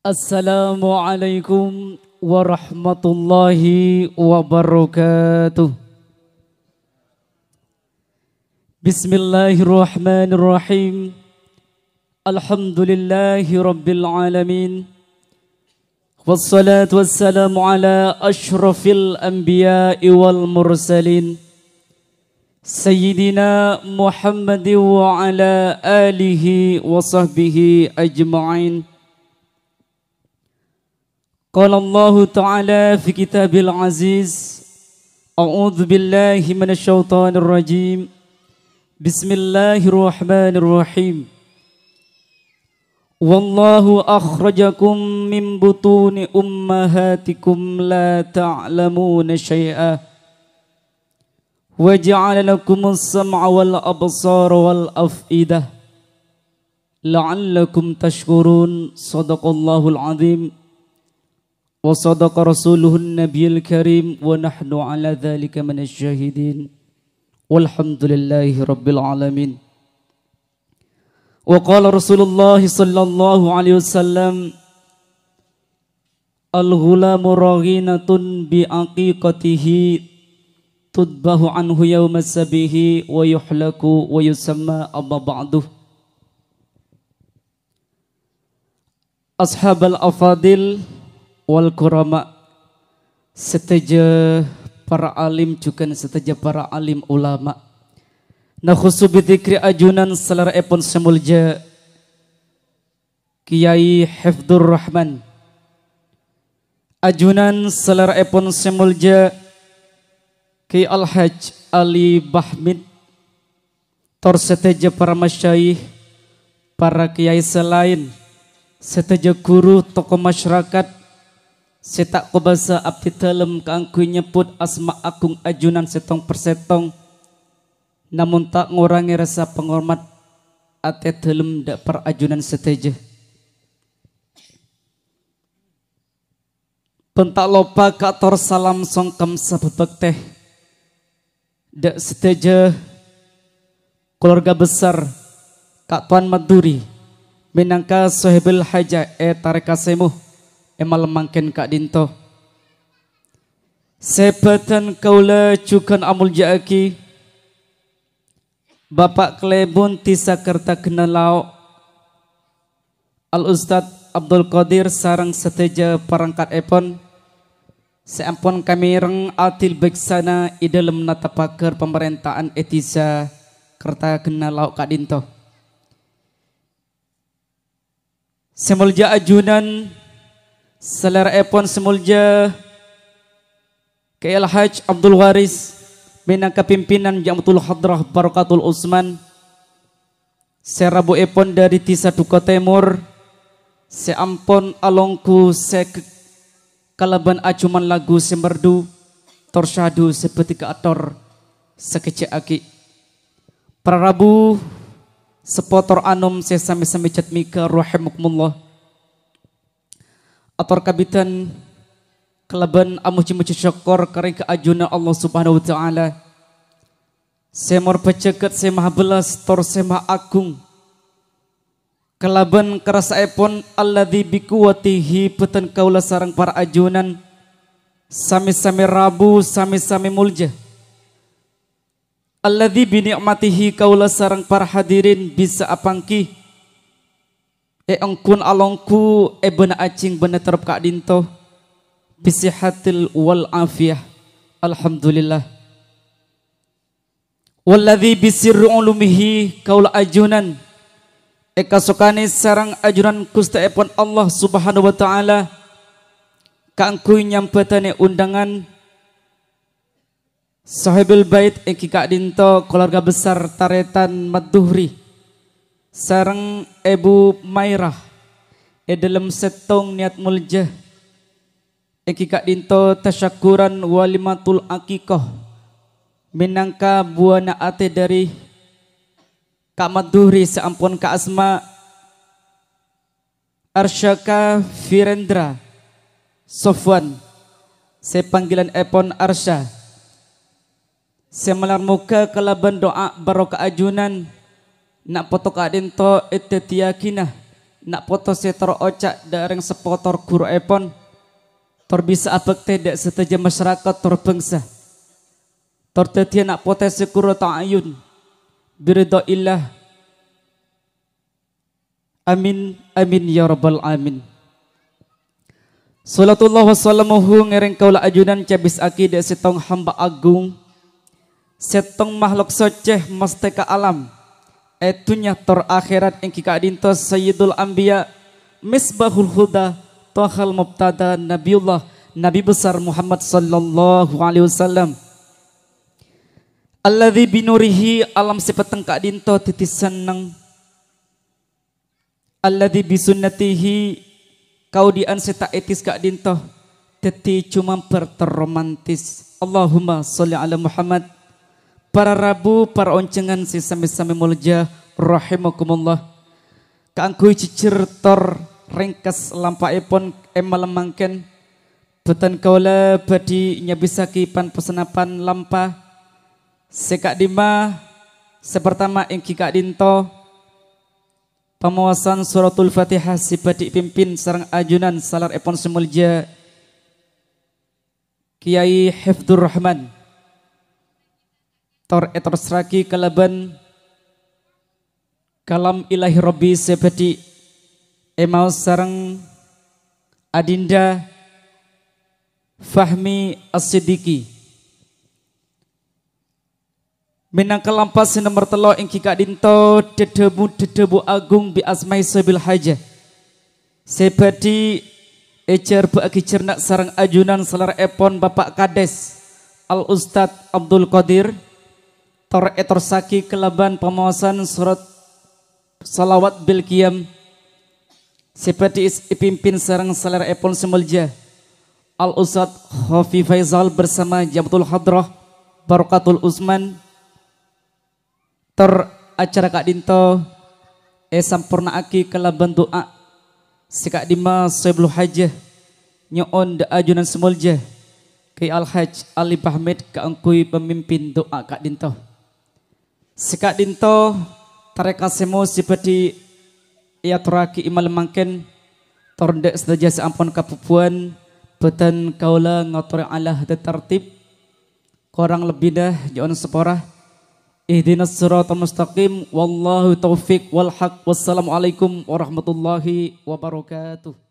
Assalamualaikum warahmatullahi wabarakatuh. Bismillahirrahmanirrahim. Alhamdulillahi rabbil alamin. Wassalatu wassalamu ala ashrafil anbiya'i wal mursalin. Sayyidina Muhammadin wa ala alihi wa sahbihi ajma'in. Qala Allah Ta'ala fi kitabil aziz. A'udzu billahi minasyaitonir rajim. Bismillahirrahmanirrahim. Wallahu akhrajakum min butuni ummahatikum la ta'lamuna syai'a. Wa ja'ala lakumus sam'a wal absara wal af'idah. La'allakum tashkurun. Shadaqallahul azim. Wa sadaqa rasuluhun nabiyil karim. Wa nahnu ala dhalika minasyahidin. Walhamdulillahi rabbil alamin. Wa qala Rasulullah sallallahu alaihi wasallam, al-ghulamu raghinatun bi aqiqatihi tudbahu anhu yawma sabihi wa yuhlaku wa yusamma amma ba'duh. Ashabal afadil wal kurama, seteja para alim juga seteja para alim ulama. Nakhusu bidzikri ajunan salara epon semulja Kiai Hifdur Rahman. Ajunan salara epon semulja Kiai Al-Haj Ali Bahmid. Tor seteja para masyayikh, para kiai selain, seteja guru tokoh masyarakat, setak kobasa abdi dalem kaangku nyebut asma agung ajunan setong persetong. Namun tak ngurangi rasa penghormat ate dalem dak per ajunan seteja. Pentak lopa kator salam songkem sabebek teh dak seteja keluarga besar Kak Tuan Maduri minangka sohebil haja tarekasemu emal mangken Kak Dinto. Sebatan kaula cukan amul jaaki Bapak Klebun Tisakerta Kenalau Al-Ustad Abdul Qadir sarang seteja perangkat epon. Seampun kami reng atil beksana idalem natapaker pemerintahan etisa Kerta Kenalau Kak Dinto. Semulja ajunan selera epon semulja Kiai Al-Haj Abdul Waris minangka pimpinan Jam'atul Hadrah Barakatul Usman. Serabu epon dari Tisa Duka Timur. Seampon alongku sek kalaban acuman lagu semerdu torsyadu seperti keator sekecek aki. Prarabu sepotor anum sesame-same catmika rahimakumullah. Ator kabitan kelaban amuci-muci syukur karena keajunan Allah subhanahu wa ta'ala. Semor peceket semah belas tor semah agung. Kelaban kerasa epon alladhi bikuwatihi peten kaula sarang para ajunan. Sami-sami rabu, sami-sami mulja. Alladhi bini'matihi kaula sarang para hadirin bisa apangki. Engkun alongku bena acing bena terap Kak Dinto. Bisihatil wal afiyah. Alhamdulillah. Walladhi bisirru ulumihi kaula ajunan. Eka sukani sarang ajunan kusta epon Allah subhanahu wa ta'ala. Kaangku nyampetane undangan Sahibul Bait Eki Kak Dinto keluarga besar Taretan Madduhri sarang Ibu Mairah dalam setong niat muljah Eki Kak Dinto tasyakuran walimatul akikoh minangka buana ate dari Kak Madduhri seampun Kak Asma Arsyaka Virendra Sofwan sepanggilan epon Arsya semelar muka kelaban doa barokah ajunan nak foto Kak Dinto etetiakinah nak foto setor ocak dareng sepotor guru epon tor bisa abek tidak seteja masyarakat tor bangsa tor tetia nak potensi kuro ta'ayun biridho illah amin amin ya rabbal amin. Salatullah wassalamuhu ngereng kaula ajunan cabis akidah setong hamba agung setong makhluk soceh masteka alam etunya tor akhirat yang kika dinto sayyidul anbiya misbahul huda tohal mubtada nabiullah nabi besar Muhammad sallallahu alaihi wasallam alladzi binurihi alam sepeteng kak dinto titisan nang alladzi bisunnatihi kau dian seta etis kak dinto teti cuma berterromantis. Allahumma sholli ala Muhammad. Para rabu, para oncengan si sami-sami mulja rahimakumullah. Kaangkuy cicir tor ringkas lampaipon emalemangken betan kaula badi nyabisaki pan pesenapan lampa sekak dima sepertama ing kikak dinto pemawasan suratul Fatihah si badi pimpin sarang ajunan salar epon semulja Kiai Hifdur Rahman tor etersraki kalaban kalam ilahi Rabbi sebadi emau sarang adinda Fahmi As-Siddiqi minangka lampas nomor telo ing kika dinto dedebu agung bi asmai sabil hajah sebadi ecer bagi cernak sarang ajunan selar epon Bapak Kades Al Ustad Abdul Qadir tor etorsaki kelaban pemawasan surat salawat bil qiyam seperti pimpin sarang selar epon semulja Al Ustad Khafi Faizal bersama Jamatul Hadrah Barakatul Usman tor acara kak dinto sampurna aki kelaban doa sikak dima sebelum hajah nyoon da ajunan semulja Kiai Al-Hajj Ali Bahmid keangkui pemimpin doa kak dinto sikak dinto tareka semo seperti ia turaki imal mangken tordek sedaja seampun kapupuan betan kaula ngotor Allah tertib korang lebih dah jangan seporah ihdinas siratal mustaqim wallahu taufiq wal haq wassalamualaikum warahmatullahi wabarakatuh.